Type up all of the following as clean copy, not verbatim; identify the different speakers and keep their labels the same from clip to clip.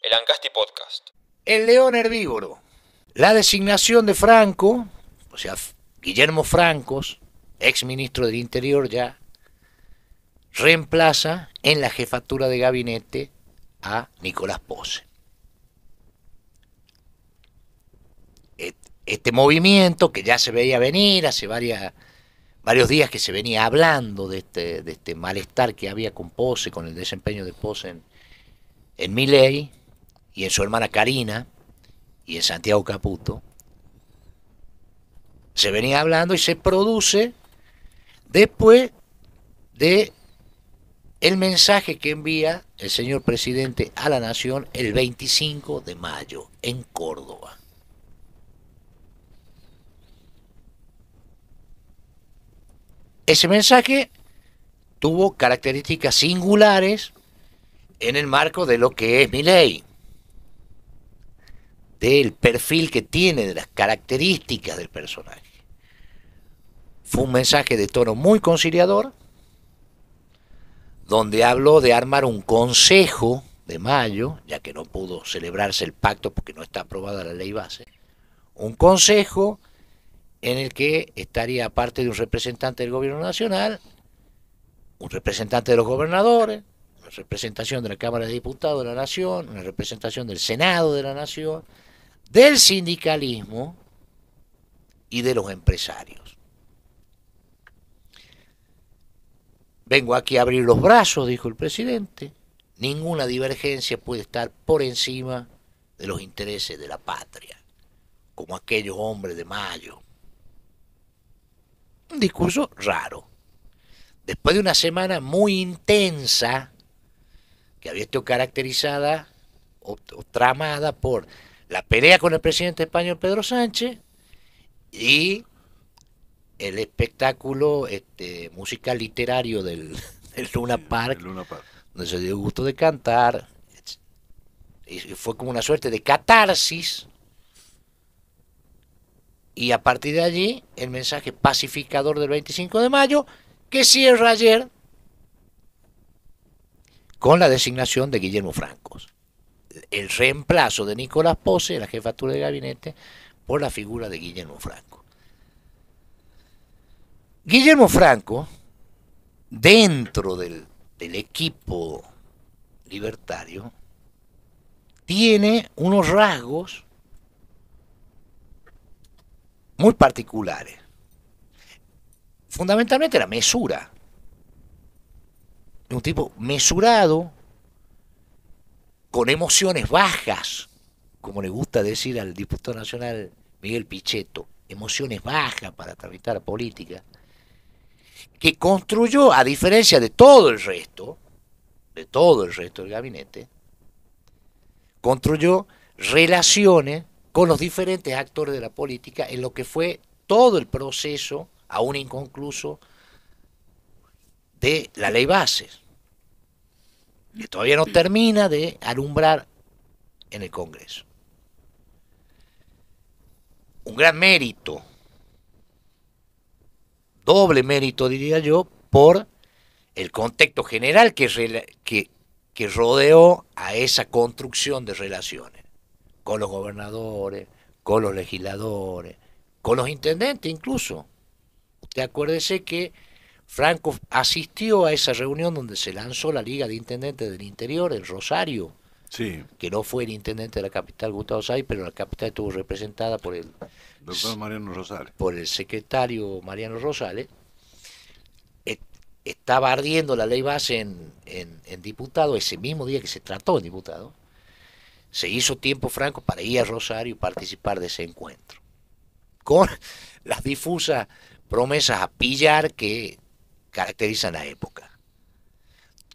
Speaker 1: El Ancasti Podcast.
Speaker 2: El león herbívoro. La designación de Franco, o sea, Guillermo Francos, ex ministro del Interior ya, reemplaza en la jefatura de gabinete a Nicolás Pose. Este movimiento que ya se veía venir hace varios días que se venía hablando de este malestar que había con Pose, con el desempeño de Pose en Milei y en su hermana Karina y en Santiago Caputo, se venía hablando y se produce después de el mensaje que envía el señor presidente a la nación el 25 de mayo en Córdoba. Ese mensaje tuvo características singulares en el marco de lo que es Milei, del perfil que tiene, de las características del personaje. Fue un mensaje de tono muy conciliador, donde habló de armar un consejo de mayo, ya que no pudo celebrarse el pacto porque no está aprobada la ley base, un consejo en el que estaría aparte de un representante del gobierno nacional, un representante de los gobernadores, una representación de la Cámara de Diputados de la Nación, una representación del Senado de la Nación, del sindicalismo y de los empresarios. Vengo aquí a abrir los brazos, dijo el presidente. Ninguna divergencia puede estar por encima de los intereses de la patria, como aquellos hombres de mayo. Un discurso raro. Después de una semana muy intensa, que había estado caracterizada o tramada por la pelea con el presidente español Pedro Sánchez y el espectáculo musical literario del Luna Park, donde se dio el gusto de cantar, y fue como una suerte de catarsis, y a partir de allí el mensaje pacificador del 25 de mayo, que cierra ayer con la designación de Guillermo Francos, el reemplazo de Nicolás Pose en la jefatura de gabinete por la figura de Guillermo Franco. Guillermo Franco, dentro del equipo libertario, tiene unos rasgos muy particulares. Fundamentalmente la mesura. Un tipo mesurado, con emociones bajas, como le gusta decir al diputado nacional Miguel Pichetto, emociones bajas para tramitar la política, que construyó, a diferencia de todo el resto del gabinete, construyó relaciones con los diferentes actores de la política en lo que fue todo el proceso, aún inconcluso, de la ley bases, que todavía no termina de alumbrar en el Congreso. Un gran mérito, doble mérito diría yo, por el contexto general que rodeó a esa construcción de relaciones con los gobernadores, con los legisladores, con los intendentes incluso. Usted acuérdese que Franco asistió a esa reunión donde se lanzó la Liga de Intendentes del Interior, el Rosario,
Speaker 3: Sí,
Speaker 2: que no fue el intendente de la capital, Gustavo Sáenz, pero la capital estuvo representada
Speaker 3: doctor Mariano Rosales.
Speaker 2: por el secretario Mariano Rosales. Estaba ardiendo la ley base en diputado, ese mismo día que se trató en diputado. Se hizo tiempo Franco para ir a Rosario y participar de ese encuentro, con las difusas promesas a pillar que caracterizan la época.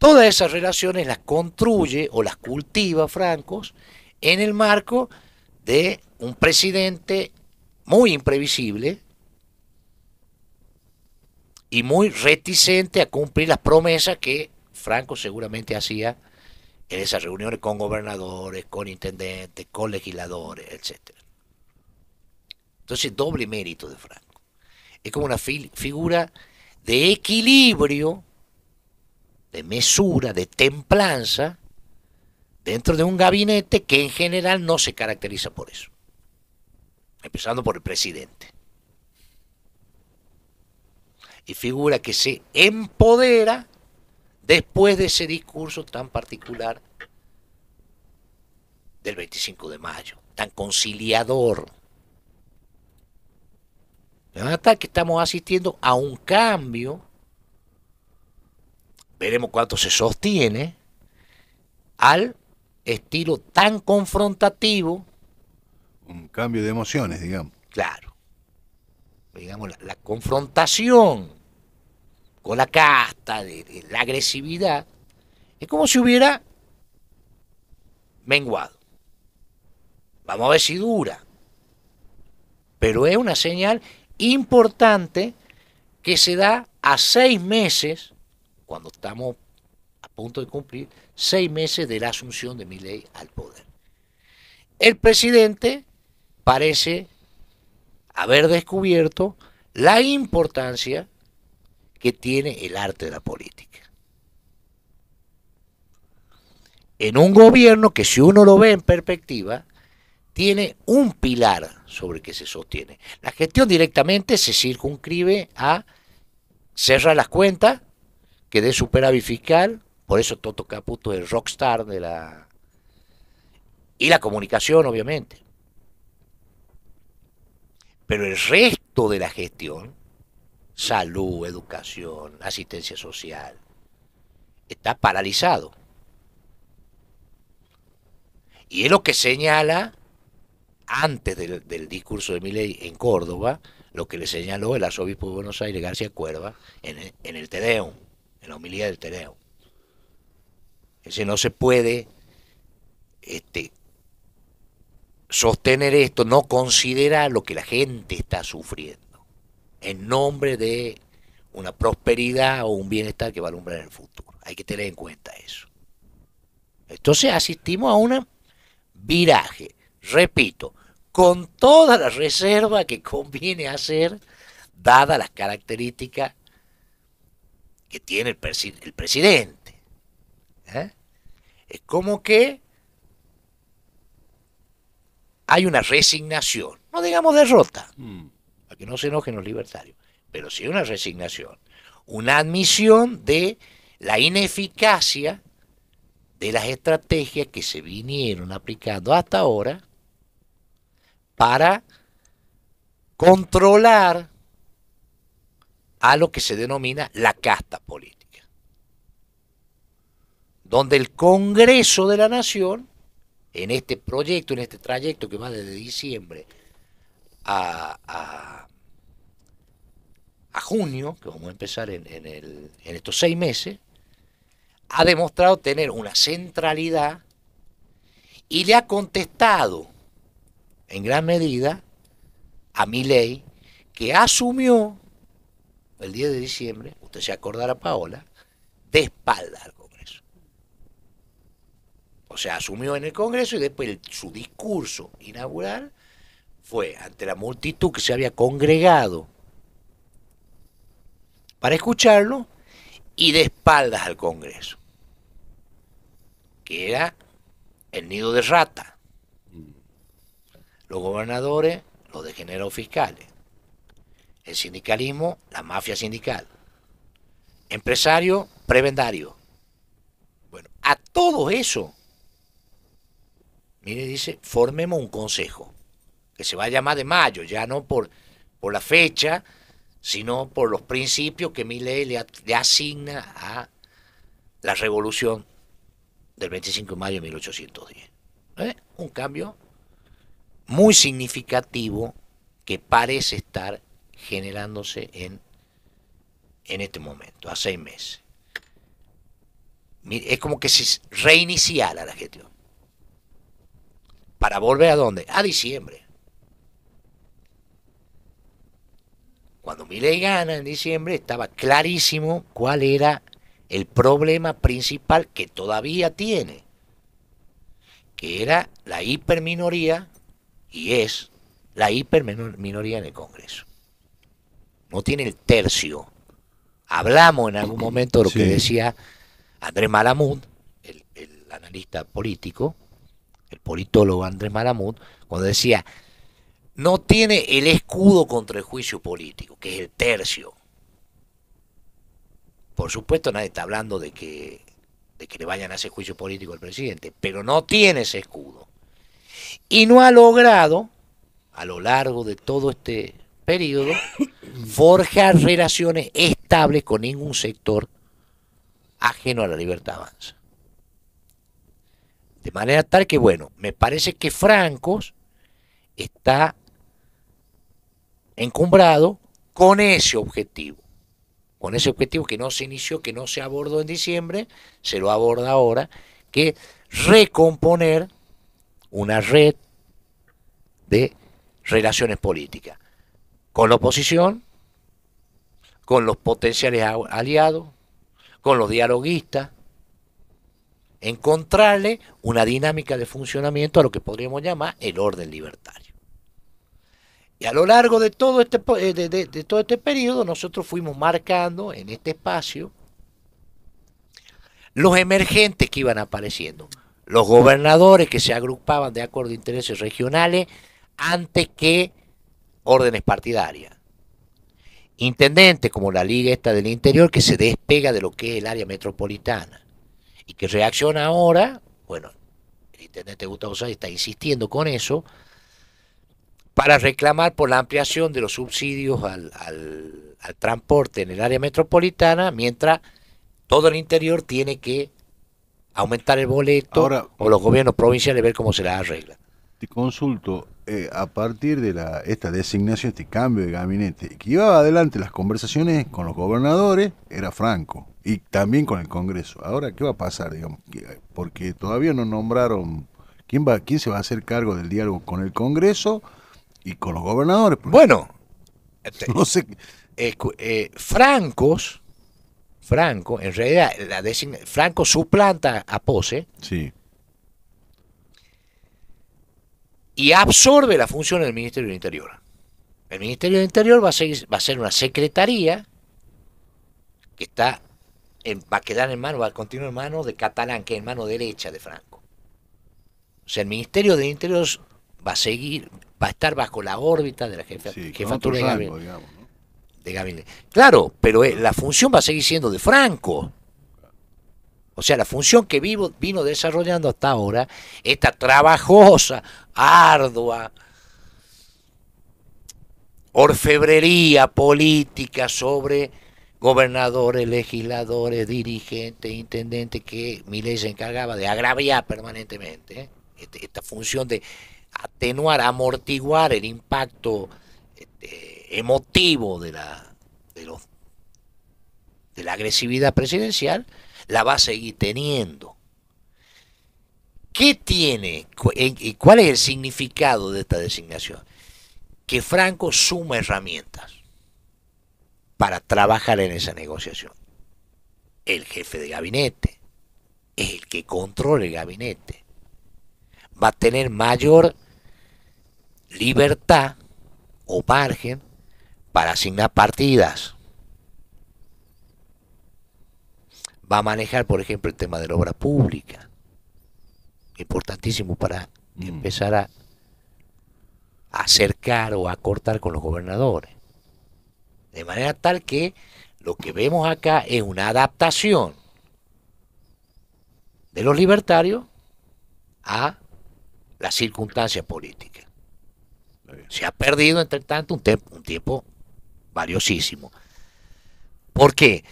Speaker 2: Todas esas relaciones las construye o las cultiva Francos en el marco de un presidente muy imprevisible y muy reticente a cumplir las promesas que Franco seguramente hacía en esas reuniones con gobernadores, con intendentes, con legisladores, etcétera. Entonces, doble mérito de Franco. Es como una figura de equilibrio, de mesura, de templanza, dentro de un gabinete que en general no se caracteriza por eso, empezando por el presidente. Y figura que se empodera después de ese discurso tan particular del 25 de mayo, tan conciliador. Hasta que estamos asistiendo a un cambio, veremos cuánto se sostiene, al estilo tan confrontativo.
Speaker 3: Un cambio de emociones, digamos.
Speaker 2: Claro, digamos, la confrontación con la casta, de la agresividad, es como si hubiera menguado. Vamos a ver si dura. Pero es una señal importante que se da a 6 meses, cuando estamos a punto de cumplir 6 meses de la asunción de Milei al poder. El presidente parece haber descubierto la importancia que tiene el arte de la política. En un gobierno que, si uno lo ve en perspectiva, tiene un pilar sobre el que se sostiene. La gestión directamente se circunscribe a cerrar las cuentas, que dé superávit fiscal, por eso Toto Caputo es el rockstar de la... y la comunicación, obviamente. Pero el resto de la gestión, salud, educación, asistencia social, está paralizado. Y es lo que señala, antes del discurso de Milei en Córdoba, lo que le señaló el arzobispo de Buenos Aires, García Cuerva, en el Te Deum, en la homilía del Te Deum. Es decir, no se puede sostener esto, no considerar lo que la gente está sufriendo, en nombre de una prosperidad o un bienestar que va a alumbrar en el futuro. Hay que tener en cuenta eso. Entonces asistimos a un viraje, repito, con toda la reserva que conviene hacer, dadas las características que tiene el presidente. Es como que hay una resignación, no digamos derrota, para que no se enojen los libertarios, pero sí una resignación, una admisión de la ineficacia de las estrategias que se vinieron aplicando hasta ahora para controlar a lo que se denomina la casta política, donde el Congreso de la Nación, en este proyecto, en este trayecto que va desde diciembre a junio, que vamos a empezar en estos 6 meses, ha demostrado tener una centralidad y le ha contestado en gran medida a Milei, que asumió el 10 de diciembre, usted se acordará, Paola, de espalda al Congreso. O sea, asumió en el Congreso y después su discurso inaugural fue ante la multitud que se había congregado para escucharlo y de espaldas al Congreso, que era el nido de rata. Los gobernadores, los degenerados fiscales. El sindicalismo, la mafia sindical. Empresario, prebendario. Bueno, a todo eso, mire, dice, formemos un consejo, que se va a llamar de mayo, ya no por la fecha, sino por los principios que Milei le asigna a la revolución del 25 de mayo de 1810. Un cambio muy significativo que parece estar generándose en este momento, a 6 meses. Es como que se reiniciara la gestión. ¿Para volver a dónde? A diciembre. Cuando Milei gana en diciembre, estaba clarísimo cuál era el problema principal que todavía tiene, que era la hiperminoría, y es la hiperminoría en el Congreso. No tiene el tercio. Hablamos en algún momento de lo que decía Andrés Malamud, el analista político, el politólogo Andrés Malamud, cuando decía, no tiene el escudo contra el juicio político, que es el tercio. Por supuesto nadie está hablando de que le vayan a hacer juicio político al presidente, pero no tiene ese escudo. Y no ha logrado, a lo largo de todo este periodo, forjar relaciones estables con ningún sector ajeno a la libertad avanza. De manera tal que, bueno, me parece que Francos está encumbrado con ese objetivo que no se inició, que no se abordó en diciembre, se lo aborda ahora, que recomponer una red de relaciones políticas con la oposición, con los potenciales aliados, con los dialoguistas, encontrarle una dinámica de funcionamiento a lo que podríamos llamar el orden libertario. Y a lo largo de todo este periodo nosotros fuimos marcando en este espacio los emergentes que iban apareciendo, los gobernadores que se agrupaban de acuerdo a intereses regionales antes que órdenes partidarias, intendentes como la Liga esta del Interior que se despega de lo que es el área metropolitana y que reacciona ahora, bueno, el intendente Gustavo Sáenz está insistiendo con eso, para reclamar por la ampliación de los subsidios al transporte en el área metropolitana, mientras todo el interior tiene que aumentar el boleto. Ahora, o los gobiernos provinciales ver cómo se las arregla.
Speaker 3: Te consulto, a partir de esta designación, este cambio de gabinete, que llevaba adelante las conversaciones con los gobernadores, era Franco, y también con el Congreso. Ahora, ¿qué va a pasar, digamos? Porque todavía no nombraron quién se va a hacer cargo del diálogo con el Congreso y con los gobernadores.
Speaker 2: Bueno,
Speaker 3: no sé.
Speaker 2: Franco, en realidad, Franco suplanta a Pose.
Speaker 3: Sí.
Speaker 2: Y absorbe la función del Ministerio del Interior. El Ministerio del Interior va a ser una secretaría que va a quedar en manos, va a continuar en manos de Catalán, que es en mano derecha de Franco. O sea, el Ministerio del Interior va a estar bajo la órbita de la jefatura de gabinete. Digamos, ¿no? De gabinete. Claro, pero la función va a seguir siendo de Franco. O sea, la función que vino desarrollando hasta ahora, esta trabajosa, ardua, orfebrería política sobre gobernadores, legisladores, dirigentes, intendentes, que Milei se encargaba de agraviar permanentemente, esta función de atenuar, amortiguar el impacto emotivo de la agresividad presidencial, la va a seguir teniendo. ¿Qué tiene y cuál es el significado de esta designación? Que Franco suma herramientas para trabajar en esa negociación. El jefe de gabinete es el que controla el gabinete. Va a tener mayor libertad o margen para asignar partidas. Va a manejar, por ejemplo, el tema de la obra pública, importantísimo para empezar a acercar o a cortar con los gobernadores. De manera tal que lo que vemos acá es una adaptación de los libertarios a la circunstancia política. Se ha perdido, entre tanto, un tiempo valiosísimo. ¿Por qué?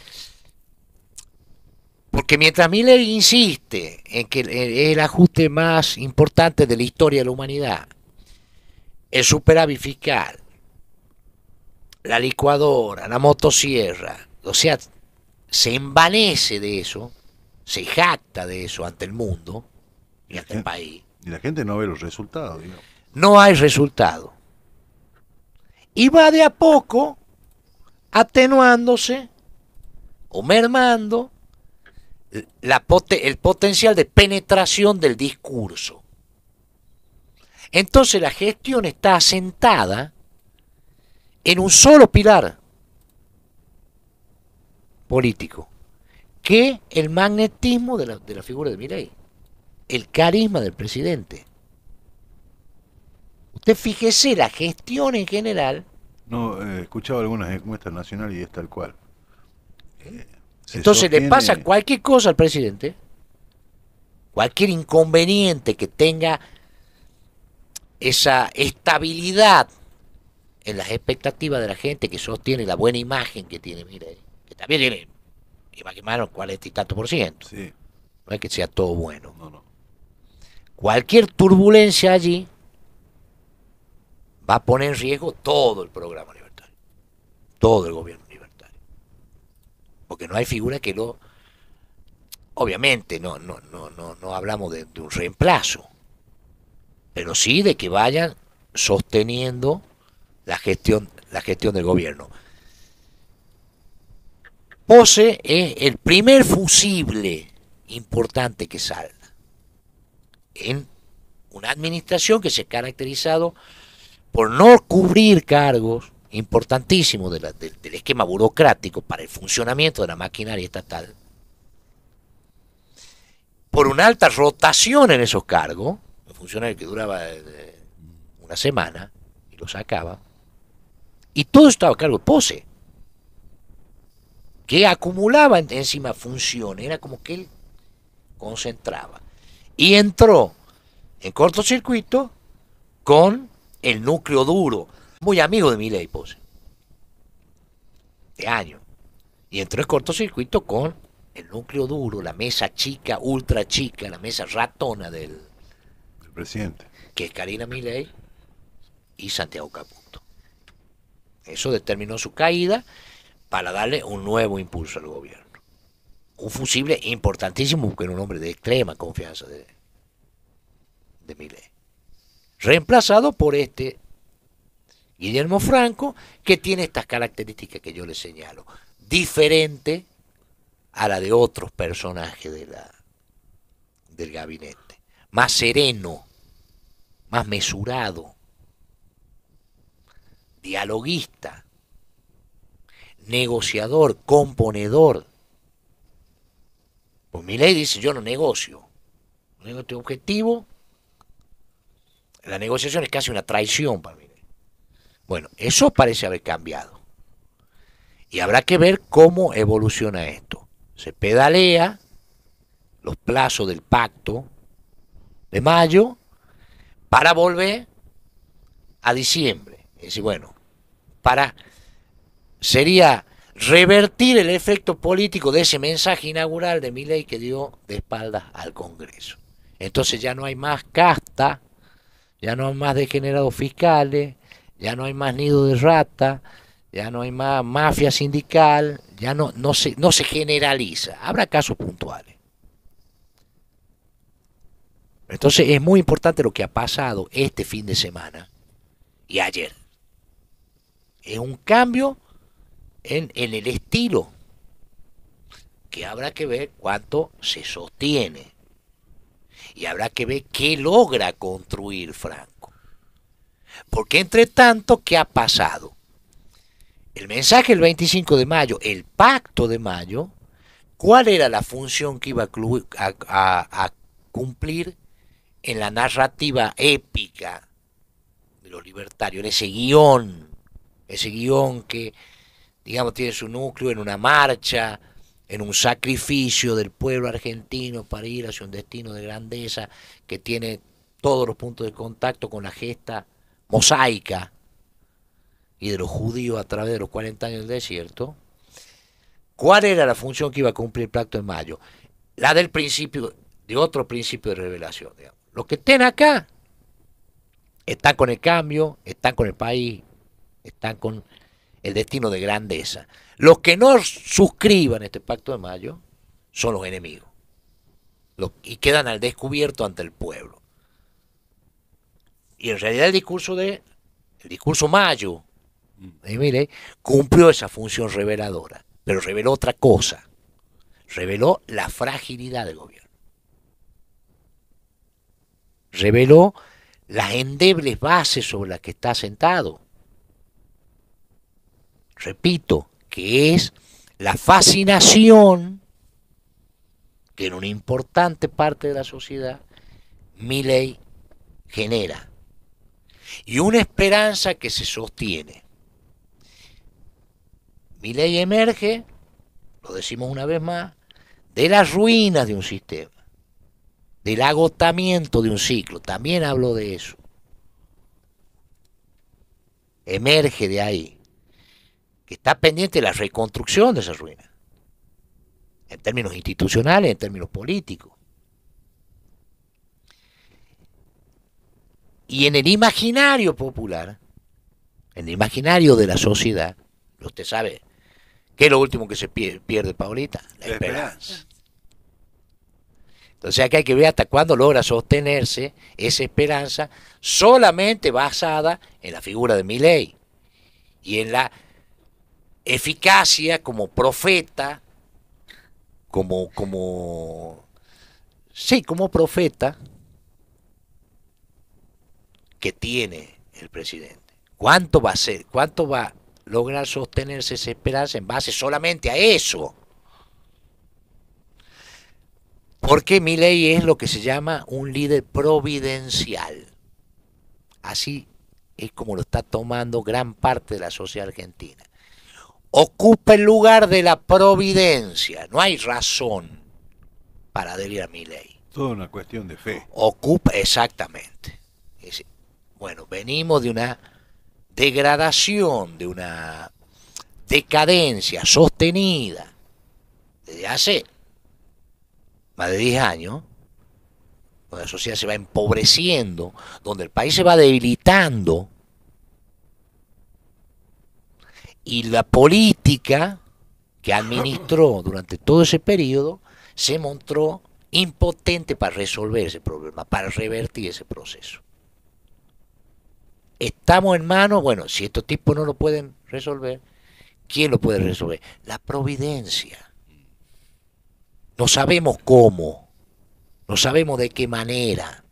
Speaker 2: Porque mientras Milei insiste en que es el ajuste más importante de la historia de la humanidad, el superávit fiscal, la licuadora, la motosierra, o sea, se envanece de eso, se jacta de eso ante el mundo y ante el país.
Speaker 3: Y la gente no ve los resultados, digamos.
Speaker 2: No hay resultado. Y va de a poco atenuándose o mermando el potencial de penetración del discurso. Entonces la gestión está asentada en un solo pilar político, que el magnetismo de la figura de Milei. el carisma del presidente. Usted fíjese, la gestión en general.
Speaker 3: No, he escuchado algunas encuestas nacionales y es tal cual. Se
Speaker 2: Entonces le pasa
Speaker 3: sostiene,
Speaker 2: cualquier cosa al presidente, cualquier inconveniente que tenga esa estabilidad en las expectativas de la gente, que sostiene la buena imagen que tiene, mire, que también tiene imagen más 40 y tanto por ciento.
Speaker 3: sí,
Speaker 2: No es que sea todo bueno.
Speaker 3: no, no.
Speaker 2: Cualquier turbulencia allí va a poner en riesgo todo el programa libertario, todo el gobierno libertario. Porque no hay figura que lo... Obviamente no hablamos de un reemplazo, pero sí de que vayan sosteniendo la gestión del gobierno. Pose es el primer fusible importante que salga en una administración que se ha caracterizado por no cubrir cargos importantísimos del esquema burocrático para el funcionamiento de la maquinaria estatal, por una alta rotación en esos cargos, un funcionario que duraba una semana y lo sacaba, y todo estaba a cargo de Pose, que acumulaba encima funciones, era como que él concentraba. Y entró en cortocircuito con el núcleo duro, muy amigo de Milei Pose, de años. Y entró en cortocircuito con el núcleo duro, la mesa chica, ultra chica, la mesa ratona del
Speaker 3: Presidente.
Speaker 2: que es Karina Milei y Santiago Caputo. Eso determinó su caída para darle un nuevo impulso al gobierno. Un fusible importantísimo porque era un hombre de extrema confianza de Milei. Reemplazado por este Guillermo Franco, que tiene estas características que yo le señalo, diferente a la de otros personajes del gabinete, más sereno, más mesurado, dialoguista, negociador, componedor. Pues Milei dice, yo no negocio, negocio objetivo, la negociación es casi una traición para Milei. Bueno, eso parece haber cambiado. Y habrá que ver cómo evoluciona esto. Se pedalea los plazos del pacto de mayo para volver a diciembre. Es decir, bueno, sería revertir el efecto político de ese mensaje inaugural de Milei que dio de espaldas al Congreso. Entonces ya no hay más casta, ya no hay más degenerados fiscales, ya no hay más nido de rata, ya no hay más mafia sindical, ya no se generaliza. Habrá casos puntuales. Entonces es muy importante lo que ha pasado este fin de semana y ayer. Es un cambio en el estilo que habrá que ver cuánto se sostiene y habrá que ver qué logra construir Franco. Porque entre tanto, ¿qué ha pasado? El mensaje del 25 de mayo, el pacto de mayo, ¿cuál era la función que iba a cumplir en la narrativa épica de los libertarios? En ese guión que, digamos, tiene su núcleo en una marcha, en un sacrificio del pueblo argentino para ir hacia un destino de grandeza, que tiene todos los puntos de contacto con la gesta mosaica y de los judíos a través de los 40 años del desierto. ¿Cuál era la función que iba a cumplir el pacto de mayo? La del principio, de otro principio de revelación, digamos. Los que estén acá están con el cambio, están con el país, están con el destino de grandeza. Los que no suscriban este pacto de mayo son los enemigos y quedan al descubierto ante el pueblo. Y en realidad el discurso mayo de Milei cumplió esa función reveladora, pero reveló otra cosa, reveló la fragilidad del gobierno, reveló las endebles bases sobre las que está sentado. Repito, que es la fascinación que en una importante parte de la sociedad Milei genera y una esperanza que se sostiene. Milei emerge, lo decimos una vez más, de las ruinas de un sistema, del agotamiento de un ciclo, también hablo de eso. Emerge de ahí, que está pendiente de la reconstrucción de esas ruinas, en términos institucionales, en términos políticos. Y en el imaginario popular, en el imaginario de la sociedad, usted sabe, ¿qué es lo último que se pierde, Paulita? La esperanza. Entonces acá hay que ver hasta cuándo logra sostenerse esa esperanza solamente basada en la figura de Milei y en la eficacia como profeta, como profeta que tiene el presidente. ¿Cuánto va a ser? ¿Cuánto va a lograr sostenerse esa esperanza en base solamente a eso? Porque Milei es lo que se llama un líder providencial. Así es como lo está tomando gran parte de la sociedad argentina. Ocupa el lugar de la providencia. No hay razón para adherir a Milei.
Speaker 3: Toda una cuestión de fe.
Speaker 2: Ocupa, exactamente. Bueno, venimos de una degradación, de una decadencia sostenida desde hace más de 10 años, donde la sociedad se va empobreciendo, donde el país se va debilitando, y la política que administró durante todo ese periodo se mostró impotente para resolver ese problema, para revertir ese proceso. Estamos en manos, bueno, si estos tipos no lo pueden resolver, ¿quién lo puede resolver? La providencia. No sabemos cómo, no sabemos de qué manera,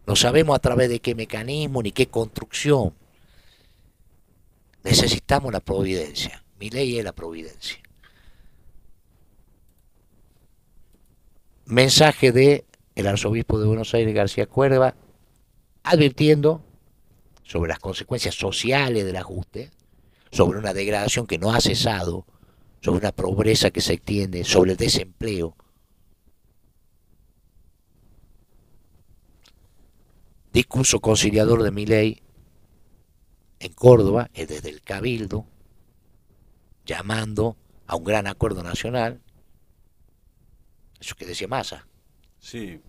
Speaker 2: no sabemos a través de qué mecanismo ni qué construcción. Necesitamos la providencia. Milei es la providencia. Mensaje de el arzobispo de Buenos Aires, García Cuerva, advirtiendo sobre las consecuencias sociales del ajuste, sobre una degradación que no ha cesado, sobre una pobreza que se extiende, sobre el desempleo. Discurso conciliador de Milei en Córdoba, desde el Cabildo, llamando a un gran acuerdo nacional. Eso que decía Massa.
Speaker 3: Sí.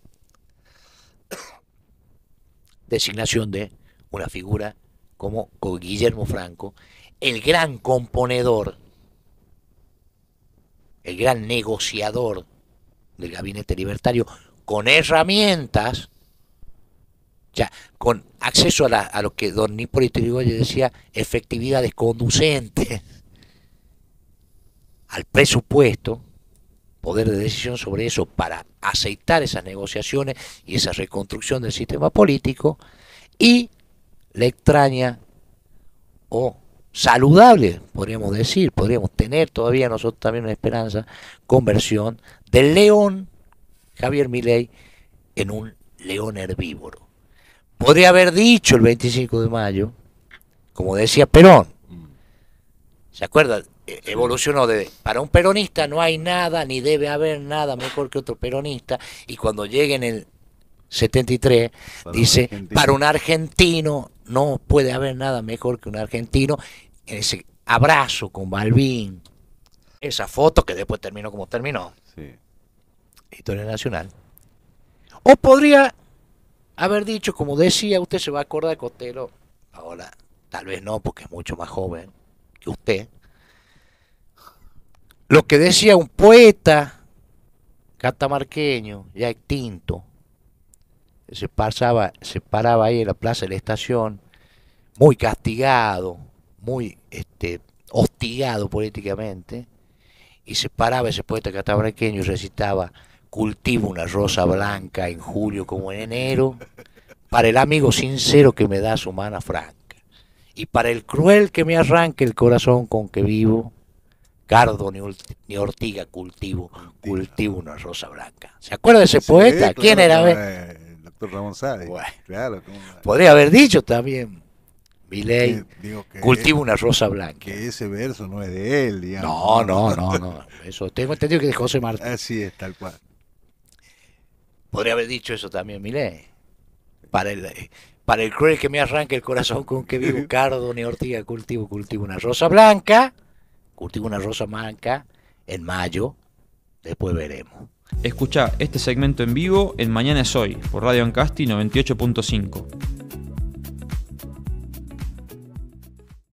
Speaker 2: Designación de una figura como Guillermo Franco, el gran componedor, el gran negociador del gabinete libertario, con herramientas, ya, con acceso a lo que don Hipólito Yrigoyen decía, efectividades conducentes al presupuesto, poder de decisión sobre eso para aceitar esas negociaciones y esa reconstrucción del sistema político, y la extraña o saludable, podríamos decir, podríamos tener todavía nosotros también una esperanza, conversión del león Javier Milei en un león herbívoro. Podría haber dicho el 25 de mayo, como decía Perón, ¿se acuerda? Evolucionó de, para un peronista no hay nada, ni debe haber nada mejor que otro peronista, y cuando llegue en el 73, dice, para un argentino no puede haber nada mejor que un argentino, en ese abrazo con Balbín, esa foto que después terminó como terminó, sí. Historia nacional. O podría haber dicho, como decía, usted se va a acordar, Cotelo, ahora tal vez no, porque es mucho más joven que usted, lo que decía un poeta catamarqueño, ya extinto, se paraba ahí en la plaza de la estación, muy castigado, muy hostigado políticamente, y se paraba ese poeta catamarqueño y recitaba: cultivo una rosa blanca en julio como en enero, para el amigo sincero que me da su mano franca, y para el cruel que me arranque el corazón con que vivo, cardo ni ortiga cultivo una rosa blanca. ¿Se acuerda de ese poeta?
Speaker 3: Sí,
Speaker 2: ¿Quién
Speaker 3: claro,
Speaker 2: era?
Speaker 3: El Doctor Ramón Sáenz.
Speaker 2: Bueno.
Speaker 3: Claro,
Speaker 2: Podría haber dicho también, Milei,
Speaker 3: digo que
Speaker 2: cultiva una rosa blanca.
Speaker 3: que ese verso no es de él, digamos.
Speaker 2: No. Eso tengo entendido que es de José Martí.
Speaker 3: Así es, tal cual.
Speaker 2: Podría haber dicho eso también, Milei. Para el cruel que me arranca el corazón con que vivo, Cardo ni Ortiga cultivo una rosa blanca. Cultivo una rosa blanca en mayo. Después veremos.
Speaker 1: Escuchá este segmento en vivo en Mañana es Hoy por Radio Ancasti 98.5.